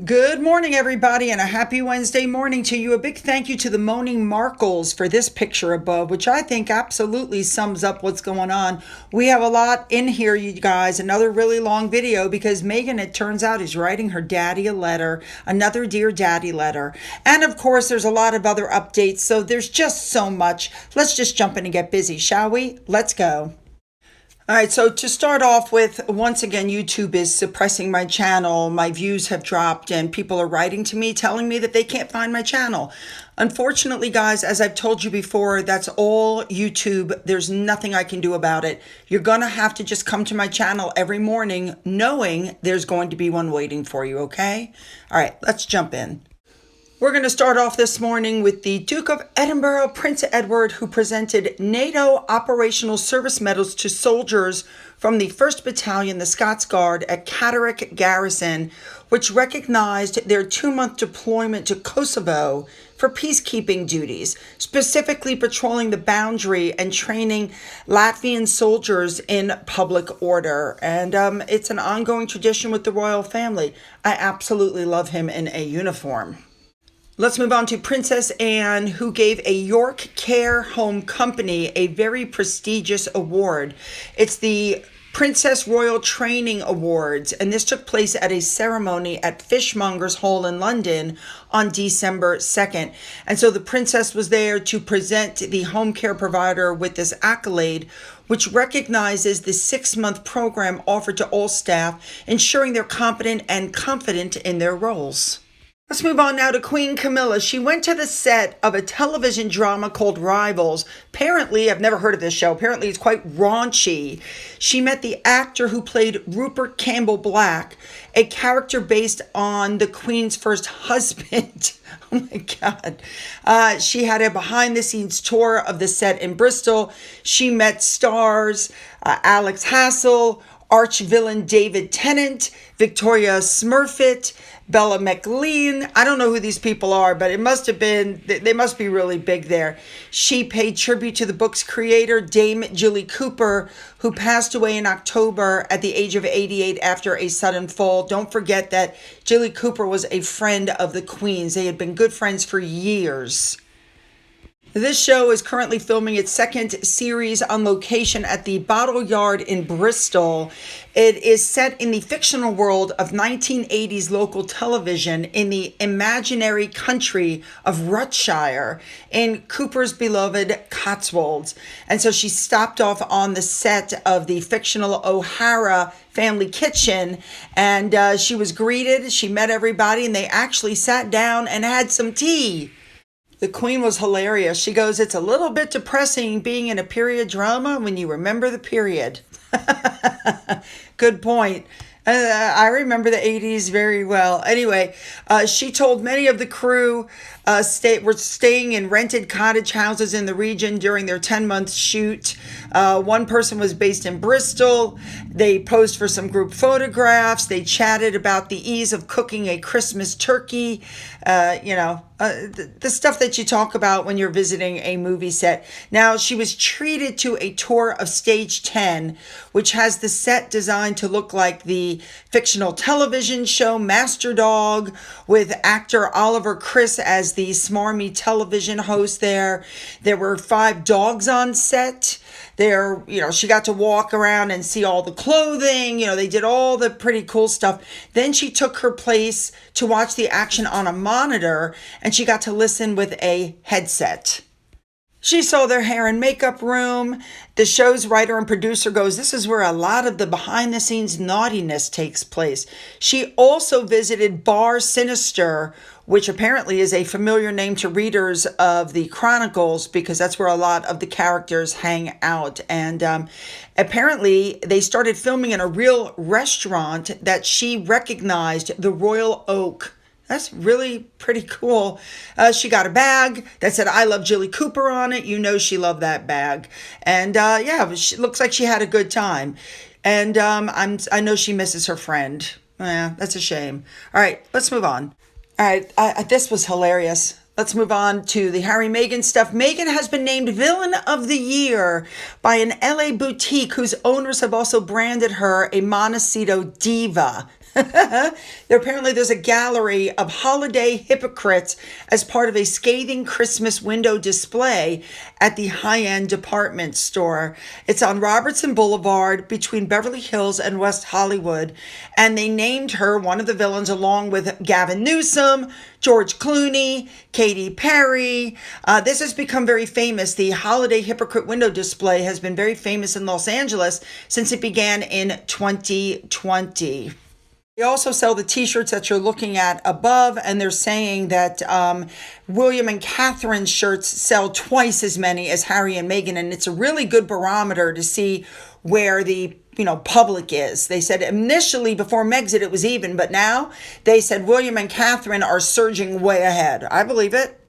Good morning, everybody, and a happy Wednesday morning to you. A big thank you to the Moaning Markles for this picture above, which I think absolutely sums up what's going on. We have a lot in here, you guys. Another really long video because Megan, it turns out, is writing her daddy a letter, another Dear Daddy letter. And of course, there's a lot of other updates, so there's just so much. Let's just jump in and get busy, shall we? Let's go. All right, so to start off with, once again, YouTube is suppressing my channel. My views have dropped and people are writing to me telling me that they can't find my channel. Unfortunately, guys, as I've told you before, that's all YouTube. There's nothing I can do about it. You're going to have to just come to my channel every morning knowing there's going to be one waiting for you, okay? All right, let's jump in. We're going to start off this morning with the Duke of Edinburgh, Prince Edward, who presented NATO Operational Service Medals to soldiers from the 1st Battalion, the Scots Guard, at Gettr Garrison, which recognized their 2-month deployment to Kosovo for peacekeeping duties, specifically patrolling the boundary and training Latvian soldiers in public order. And it's an ongoing tradition with the royal family. I absolutely love him in a uniform. Let's move on to Princess Anne, who gave a York Care Home Company a very prestigious award. It's the Princess Royal Training Awards, and this took place at a ceremony at Fishmongers Hall in London on December 2nd. And so the princess was there to present the home care provider with this accolade, which recognizes the 6-month program offered to all staff, ensuring they're competent and confident in their roles. Let's move on now to Queen Camilla. She went to the set of a television drama called Rivals. Apparently, I've never heard of this show. Apparently, it's quite raunchy. She met the actor who played Rupert Campbell Black, a character based on the Queen's first husband. Oh my God. She had a behind-the-scenes tour of the set in Bristol. She met stars Alex Hassel, arch-villain David Tennant, Victoria Smurfit, Bella McLean. I don't know who these people are, but it must have been, they must be really big there. She paid tribute to the book's creator, Dame Jilly Cooper, who passed away in October at the age of 88 after a sudden fall. Don't forget that Jilly Cooper was a friend of the Queen's. They had been good friends for years. This show is currently filming its 2nd series on location at the Bottle Yard in Bristol. It is set in the fictional world of 1980s local television in the imaginary country of Rutshire in Cooper's beloved Cotswolds. And so she stopped off on the set of the fictional O'Hara family kitchen, and she was greeted. She met everybody, and they actually sat down and had some tea. The Queen was hilarious. She goes, "It's a little bit depressing being in a period drama when you remember the period." Good point. I remember the 80s very well. Anyway, she told many of the crew were staying in rented cottage houses in the region during their 10-month shoot. One person was based in Bristol. They posed for some group photographs. They chatted about the ease of cooking a Christmas turkey. The stuff that you talk about when you're visiting a movie set. Now, she was treated to a tour of Stage 10, which has the set designed to look like the fictional television show Master Dog, with actor Oliver Chris as the smarmy television host there. There were 5 dogs on set. There, she got to walk around and see all the clothing. They did all the pretty cool stuff. Then she took her place to watch the action on a monitor, and she got to listen with a headset. She saw their hair and makeup room. The show's writer and producer goes, "This is where a lot of the behind-the-scenes naughtiness takes place." She also visited Bar Sinister, which apparently is a familiar name to readers of the Chronicles because that's where a lot of the characters hang out. And apparently they started filming in a real restaurant that she recognized, the Royal Oak. That's really pretty cool. She got a bag that said, "I love Jilly Cooper" on it. She loved that bag. And it looks like she had a good time. And I know she misses her friend. That's a shame. All right, let's move on. All right, this was hilarious. Let's move on to the Harry-Meghan stuff. Meghan has been named Villain of the Year by an LA boutique whose owners have also branded her a Montecito diva. Apparently there's a gallery of holiday hypocrites as part of a scathing Christmas window display at the high-end department store. It's on Robertson Boulevard between Beverly Hills and West Hollywood. And they named her one of the villains along with Gavin Newsom, George Clooney, Katy Perry. This has become very famous. The holiday hypocrite window display has been very famous in Los Angeles since it began in 2020. They also sell the t-shirts that you're looking at above, and they're saying that William and Catherine's shirts sell twice as many as Harry and Meghan, and it's a really good barometer to see where the public is. They said initially before Megxit it was even, but now they said William and Catherine are surging way ahead. I believe it.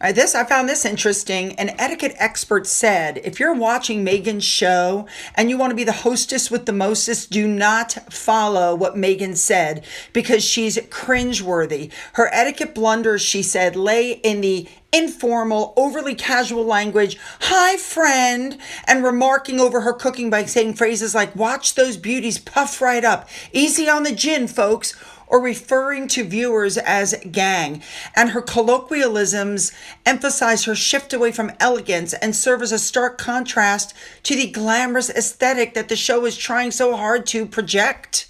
I found this interesting. An etiquette expert said, if you're watching Meghan's show and you want to be the hostess with the mostest, do not follow what Meghan said because she's cringeworthy. Her etiquette blunders, she said, lay in the informal, overly casual language, hi friend, and remarking over her cooking by saying phrases like, watch those beauties puff right up, easy on the gin, folks, or referring to viewers as gang. And her colloquialisms emphasize her shift away from elegance and serve as a stark contrast to the glamorous aesthetic that the show is trying so hard to project.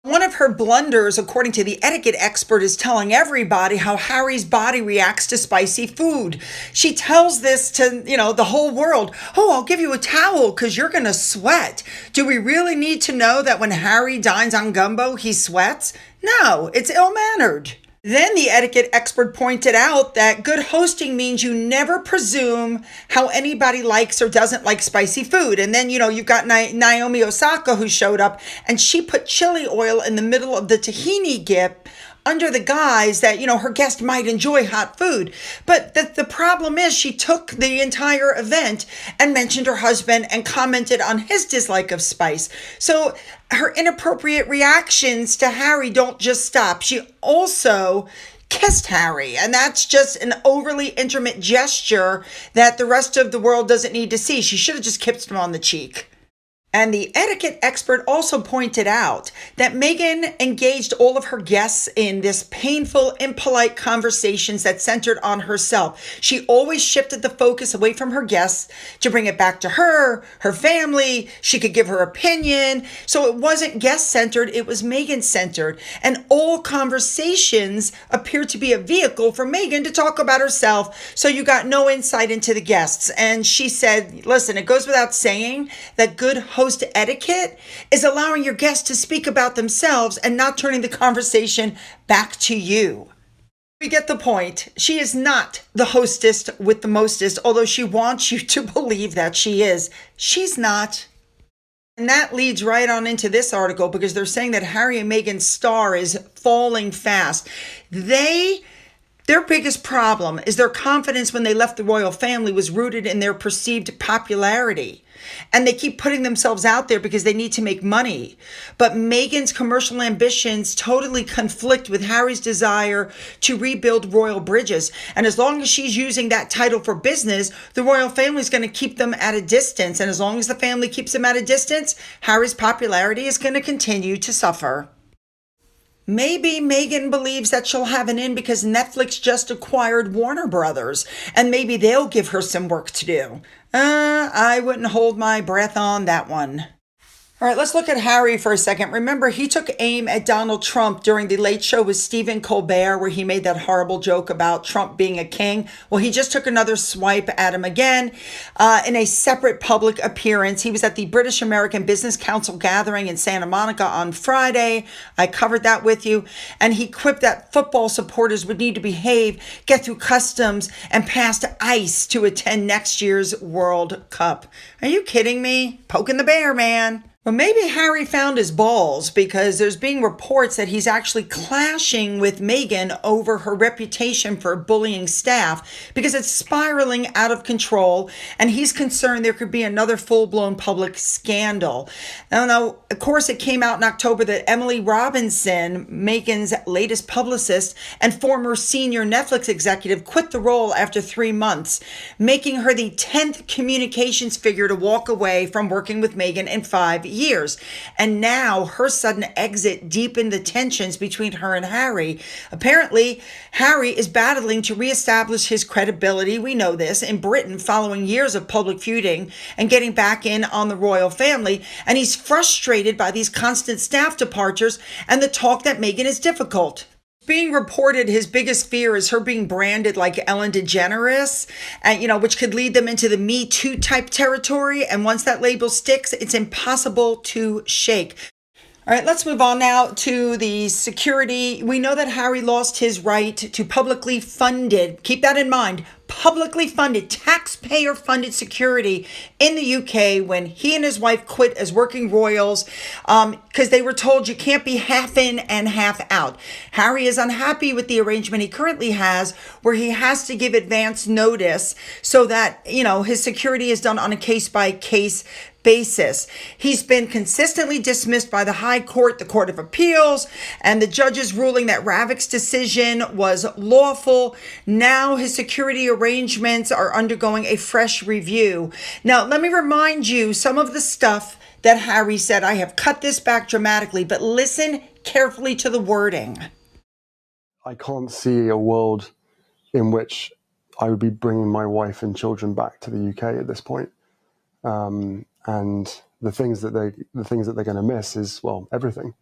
One of her blunders, according to the etiquette expert, is telling everybody how Harry's body reacts to spicy food. She tells this to, the whole world. Oh, I'll give you a towel because you're going to sweat. Do we really need to know that when Harry dines on gumbo, he sweats? No, it's ill-mannered. Then the etiquette expert pointed out that good hosting means you never presume how anybody likes or doesn't like spicy food. And then, you've got Naomi Osaka who showed up and she put chili oil in the middle of the tahini dip under the guise that, her guest might enjoy hot food. But the problem is she took the entire event and mentioned her husband and commented on his dislike of spice. So her inappropriate reactions to Harry don't just stop. She also kissed Harry, and that's just an overly intimate gesture that the rest of the world doesn't need to see. She should have just kissed him on the cheek. And the etiquette expert also pointed out that Meghan engaged all of her guests in this painful, impolite conversations that centered on herself. She always shifted the focus away from her guests to bring it back to her family. She could give her opinion. So it wasn't guest-centered, it was Meghan-centered. And all conversations appeared to be a vehicle for Meghan to talk about herself. So you got no insight into the guests. And she said, listen, it goes without saying that good host etiquette is allowing your guests to speak about themselves and not turning the conversation back to you. We get the point. She is not the hostess with the mostest, although she wants you to believe that she is. She's not. And that leads right on into this article because they're saying that Harry and Meghan's star is falling fast. Their biggest problem is their confidence when they left the royal family was rooted in their perceived popularity. And they keep putting themselves out there because they need to make money. But Meghan's commercial ambitions totally conflict with Harry's desire to rebuild royal bridges. And as long as she's using that title for business, the royal family is going to keep them at a distance. And as long as the family keeps them at a distance, Harry's popularity is going to continue to suffer. Maybe Meghan believes that she'll have an in because Netflix just acquired Warner Brothers, and maybe they'll give her some work to do. I wouldn't hold my breath on that one. All right, let's look at Harry for a second. Remember, he took aim at Donald Trump during the Late Show with Stephen Colbert, where he made that horrible joke about Trump being a king. Well, he just took another swipe at him again in a separate public appearance. He was at the British American Business Council gathering in Santa Monica on Friday. I covered that with you. And he quipped that football supporters would need to behave, get through customs, and pass ICE to attend next year's World Cup. Are you kidding me? Poking the bear, man. Well, maybe Harry found his balls because there's being reports that he's actually clashing with Meghan over her reputation for bullying staff because it's spiraling out of control and he's concerned there could be another full-blown public scandal. Now, of course, it came out in October that Emily Robinson, Meghan's latest publicist and former senior Netflix executive, quit the role after 3 months, making her the 10th communications figure to walk away from working with Meghan in 5 years. years. And now her sudden exit deepened the tensions between her and Harry. Apparently, Harry is battling to reestablish his credibility, we know this, in Britain following years of public feuding and getting back in on the royal family. And he's frustrated by these constant staff departures and the talk that Meghan is difficult. Being reported, his biggest fear is her being branded like Ellen DeGeneres, and which could lead them into the Me Too type territory. And once that label sticks, it's impossible to shake. All right, let's move on now to the security. We know that Harry lost his right to publicly funded, keep that in mind, publicly funded, taxpayer-funded security in the UK when he and his wife quit as working royals because they were told you can't be half in and half out. Harry is unhappy with the arrangement he currently has where he has to give advance notice so that, his security is done on a case-by-case basis. He's been consistently dismissed by the High Court, the Court of Appeals, and the judge's ruling that Ravik's decision was lawful. Now his security arrangements are undergoing a fresh review. Now, let me remind you some of the stuff that Harry said. I have cut this back dramatically, but listen carefully to the wording. I can't see a world in which I would be bringing my wife and children back to the UK at this point. And the things that they're going to miss is, well, everything.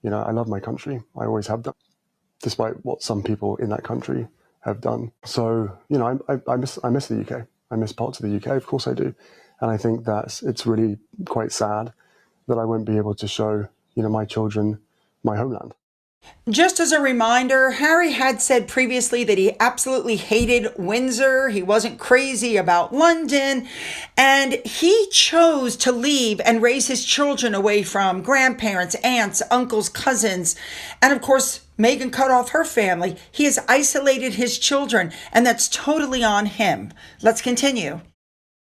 I love my country. I always have done, despite what some people in that country have done. So, I miss the UK. I miss parts of the UK. Of course I do. And I think that it's really quite sad that I won't be able to show, my children my homeland. Just as a reminder, Harry had said previously that he absolutely hated Windsor. He wasn't crazy about London. And he chose to leave and raise his children away from grandparents, aunts, uncles, cousins. And of course, Meghan cut off her family. He has isolated his children, and that's totally on him. Let's continue.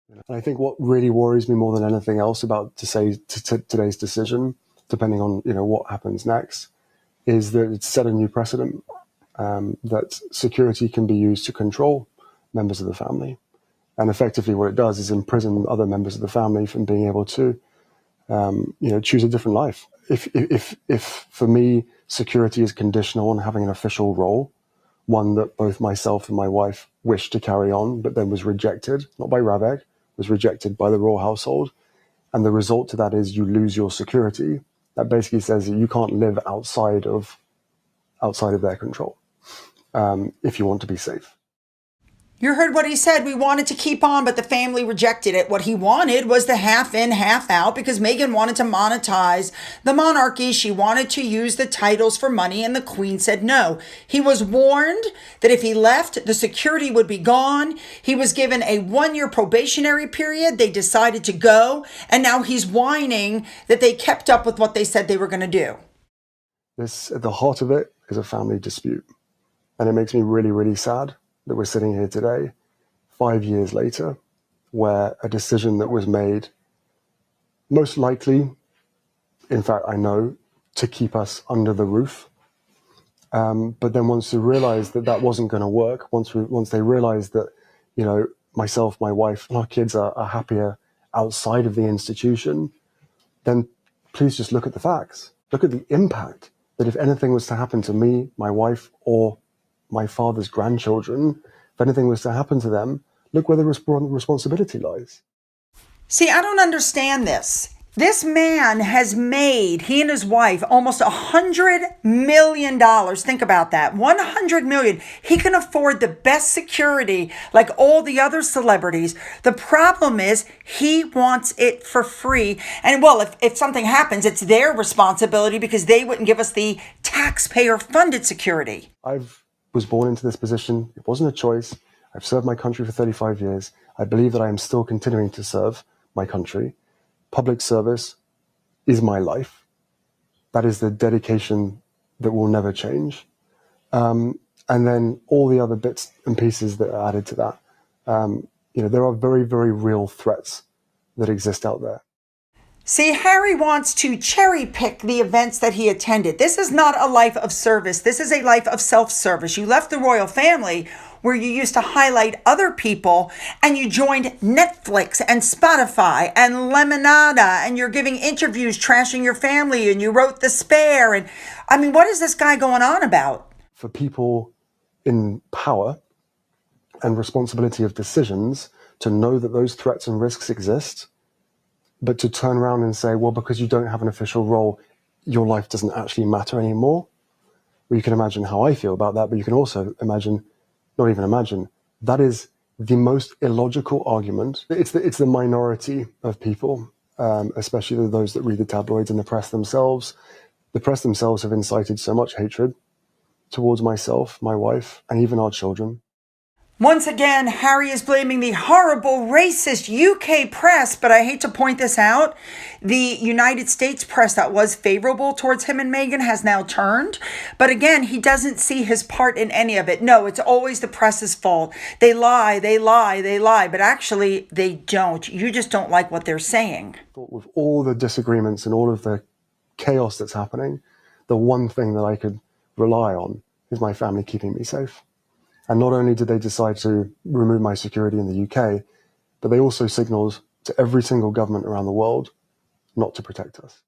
And I think what really worries me more than anything else about today's decision, depending on what happens next, is that it's set a new precedent that security can be used to control members of the family. And effectively what it does is imprison other members of the family from being able to, choose a different life. If for me, security is conditional on having an official role, one that both myself and my wife wished to carry on, but then was rejected, not by Ravik, was rejected by the royal household. And the result to that is you lose your security. That basically says that you can't live outside of their control if you want to be safe. You heard what he said. We wanted to keep on, but the family rejected it. What he wanted was the half in, half out, because Meghan wanted to monetize the monarchy. She wanted to use the titles for money, and the Queen said no. He was warned that if he left, the security would be gone. He was given a 1-year probationary period. They decided to go, and now he's whining that they kept up with what they said they were going to do. This, at the heart of it, is a family dispute. And it makes me really, really sad that we're sitting here today, 5 years later, where a decision that was made, most likely, in fact, I know, to keep us under the roof. But then once they realized that wasn't going to work, once they realized that, myself, my wife, and our kids are happier outside of the institution, then please just look at the facts. Look at the impact that if anything was to happen to me, my wife, or my father's grandchildren, if anything was to happen to them, look where the responsibility lies. See, I don't understand this. This man has made, he and his wife, almost $100 million. Think about that. $100 million. He can afford the best security like all the other celebrities. The problem is he wants it for free. And well, if something happens, it's their responsibility because they wouldn't give us the taxpayer-funded security. I was born into this position. It wasn't a choice. I've served my country for 35 years. I believe that I am still continuing to serve my country. Public service is my life. That is the dedication that will never change. And then all the other bits and pieces that are added to that. There are very, very real threats that exist out there. See, Harry wants to cherry pick the events that he attended. This is not a life of service. This is a life of self-service. You left the royal family. where you used to highlight other people and you joined Netflix and Spotify and Lemonada and you're giving interviews trashing your family and you wrote The Spare. And I mean, what is this guy going on about? For people in power and responsibility of decisions to know that those threats and risks exist, but to turn around and say, well, because you don't have an official role, your life doesn't actually matter anymore. Well, you can imagine how I feel about that, but you can also imagine, not even imagine, that is the most illogical argument. It's the minority of people, especially those that read the tabloids and the press themselves. The press themselves have incited so much hatred towards myself, my wife, and even our children. Once again, Harry is blaming the horrible, racist UK press, but I hate to point this out. The United States press that was favorable towards him and Meghan has now turned. But again, he doesn't see his part in any of it. No, it's always the press's fault. They lie, they lie, they lie. But actually, they don't. You just don't like what they're saying. With all the disagreements and all of the chaos that's happening, the one thing that I could rely on is my family keeping me safe. And not only did they decide to remove my security in the UK, but they also signaled to every single government around the world not to protect us.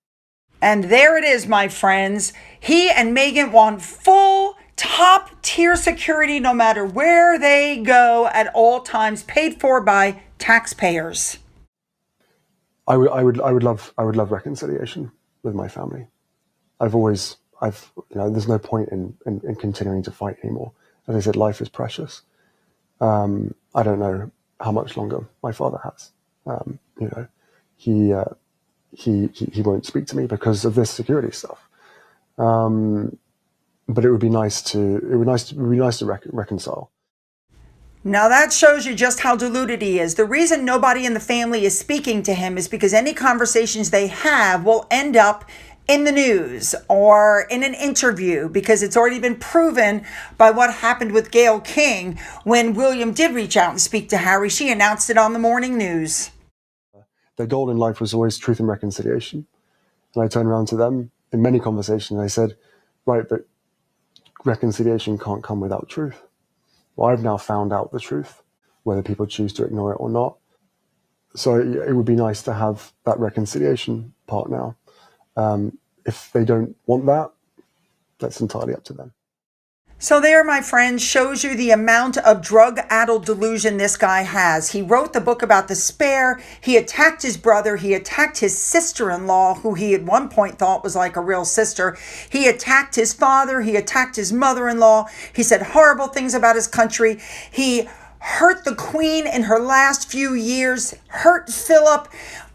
And there it is, my friends. He and Meghan want full top tier security no matter where they go at all times, paid for by taxpayers. I would love reconciliation with my family. There's no point in continuing to fight anymore. As I said, life is precious. I don't know how much longer my father has. He won't speak to me because of this security stuff. But it would be nice to reconcile. Now that shows you just how deluded he is. The reason nobody in the family is speaking to him is because any conversations they have will end up in the news or in an interview, because it's already been proven by what happened with Gayle King when William did reach out and speak to Harry. She announced it on the morning news. Their goal in life was always truth and reconciliation. And I turned around to them in many conversations and I said, right, but reconciliation can't come without truth. Well, I've now found out the truth, whether people choose to ignore it or not. So it would be nice to have that reconciliation part now. If they don't want that, that's entirely up to them. So there, my friends, shows you the amount of drug-addled delusion this guy has. He wrote the book about The Spare. He attacked his brother. He attacked his sister-in-law, who he at one point thought was like a real sister. He attacked his father. He attacked his mother-in-law. He said horrible things about his country. He hurt the Queen in her last few years, hurt Philip.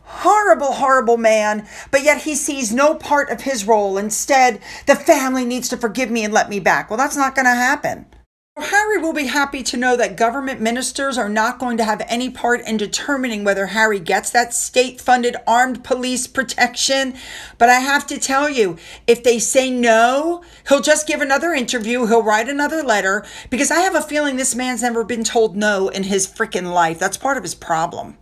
Horrible, horrible man, but yet he sees no part of his role. Instead, the family needs to forgive me and let me back. Well, that's not going to happen. Harry will be happy to know that government ministers are not going to have any part in determining whether Harry gets that state-funded armed police protection. But I have to tell you, if they say no, he'll just give another interview. He'll write another letter, because I have a feeling this man's never been told no in his freaking life. That's part of his problem.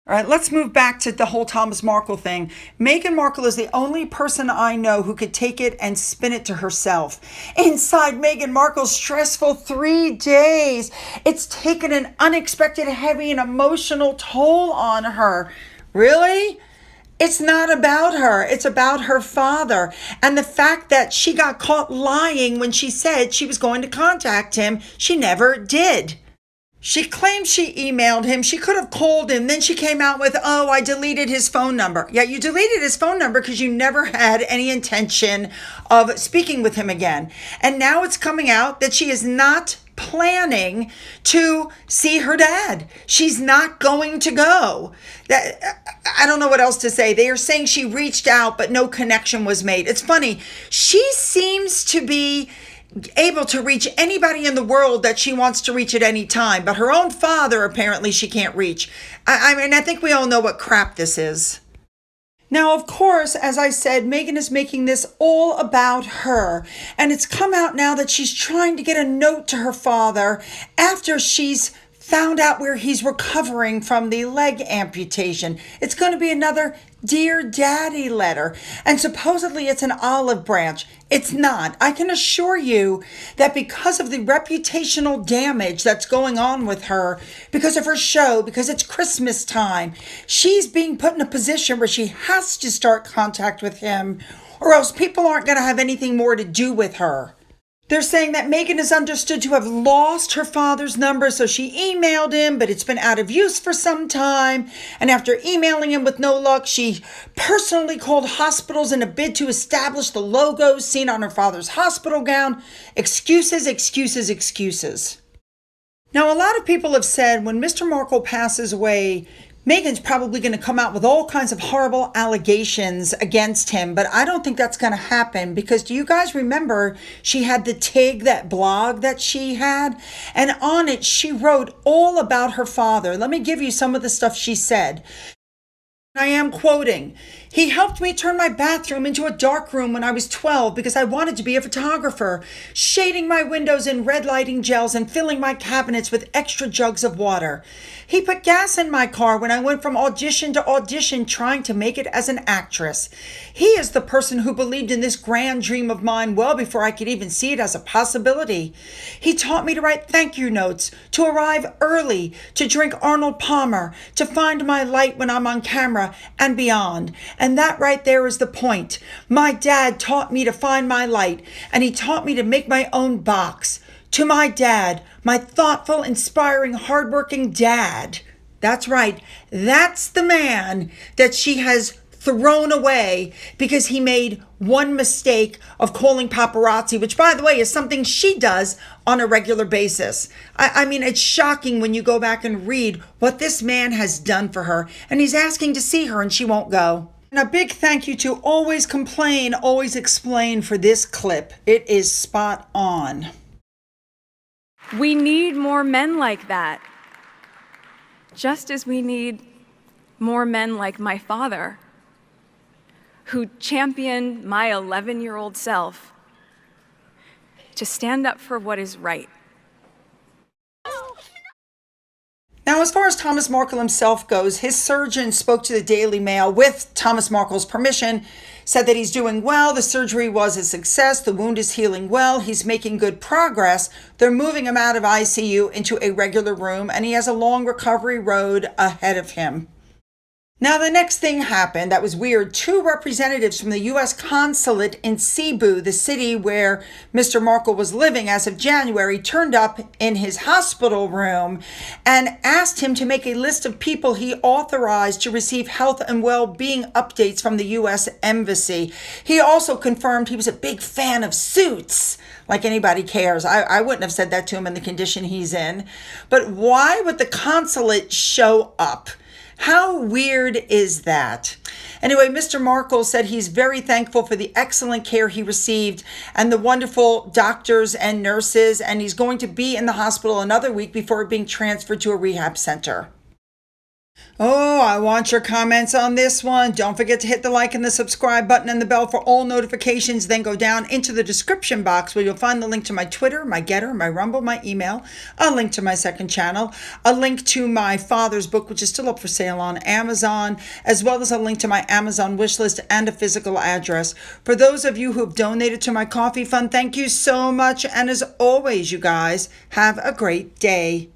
All right, let's move back to the whole Thomas Markle thing. Meghan Markle is the only person I know who could take it and spin it to herself. Inside Meghan Markle's stressful 3 days, it's taken an unexpected, heavy, and emotional toll on her. Really? It's not about her. It's about her father. And the fact that she got caught lying when she said she was going to contact him, she never did. She claims she emailed him. She could have called him. Then she came out with, oh, I deleted his phone number. Yeah, you deleted his phone number because you never had any intention of speaking with him again. And now it's coming out that she is not planning to see her dad. She's not going to go. I don't know what else to say. They are saying she reached out, but no connection was made. It's funny. She seems to be able to reach anybody in the world that she wants to reach at any time, but her own father, apparently, she can't reach. I mean, I think we all know what crap this is. Now, of course, as I said, Meghan is making this all about her, and it's come out now that she's trying to get a note to her father after she's found out where he's recovering from the leg amputation. It's going to be another Dear Daddy letter. And supposedly it's an olive branch. It's not. I can assure you that because of the reputational damage that's going on with her, because of her show, because it's Christmas time, she's being put in a position where she has to start contact with him, or else people aren't going to have anything more to do with her. They're saying that Megan is understood to have lost her father's number, so she emailed him, but it's been out of use for some time. And after emailing him with no luck, she personally called hospitals in a bid to establish the logos seen on her father's hospital gown. Excuses, excuses, excuses. Now, a lot of people have said when Mr. Markle passes away, Megan's probably going to come out with all kinds of horrible allegations against him, but I don't think that's going to happen because do you guys remember she had the TIG, that blog that she had? And on it, she wrote all about her father. Let me give you some of the stuff she said. I am quoting, "He helped me turn my bathroom into a dark room when I was 12 because I wanted to be a photographer, shading my windows in red lighting gels and filling my cabinets with extra jugs of water. He put gas in my car when I went from audition to audition trying to make it as an actress. He is the person who believed in this grand dream of mine well before I could even see it as a possibility. He taught me to write thank you notes, to arrive early, to drink Arnold Palmer, to find my light when I'm on camera, and beyond. And that right there is the point. My dad taught me to find my light, and he taught me to make my own box. To my dad, my thoughtful, inspiring, hardworking dad." That's right. That's the man that she has thrown away because he made one mistake of calling paparazzi, which, by the way, is something she does on a regular basis. I mean, it's shocking when you go back and read what this man has done for her, and he's asking to see her and she won't go. And a big thank you to Always Complain, Always Explain for this clip. It is spot on. We need more men like that, just as we need more men like my father, who championed my 11-year-old self to stand up for what is right. Now, as far as Thomas Markle himself goes, his surgeon spoke to the Daily Mail with Thomas Markle's permission, said that he's doing well, the surgery was a success, the wound is healing well, he's making good progress. They're moving him out of ICU into a regular room, and he has a long recovery road ahead of him. Now, the next thing happened that was weird. 2 representatives from the U.S. consulate in Cebu, the city where Mr. Markle was living as of January, turned up in his hospital room and asked him to make a list of people he authorized to receive health and well-being updates from the U.S. Embassy. He also confirmed he was a big fan of Suits. Like anybody cares. I wouldn't have said that to him in the condition he's in. But why would the consulate show up? How weird is that? Anyway, Mr. Markle said he's very thankful for the excellent care he received and the wonderful doctors and nurses, and he's going to be in the hospital another week before being transferred to a rehab center. Oh, I want your comments on this one. Don't forget to hit the like and the subscribe button and the bell for all notifications. Then go down into the description box where you'll find the link to my Twitter, my Gettr, my Rumble, my email, a link to my second channel, a link to my father's book, which is still up for sale on Amazon, as well as a link to my Amazon wishlist and a physical address. For those of you who have donated to my coffee fund, thank you so much. And as always, you guys, have a great day.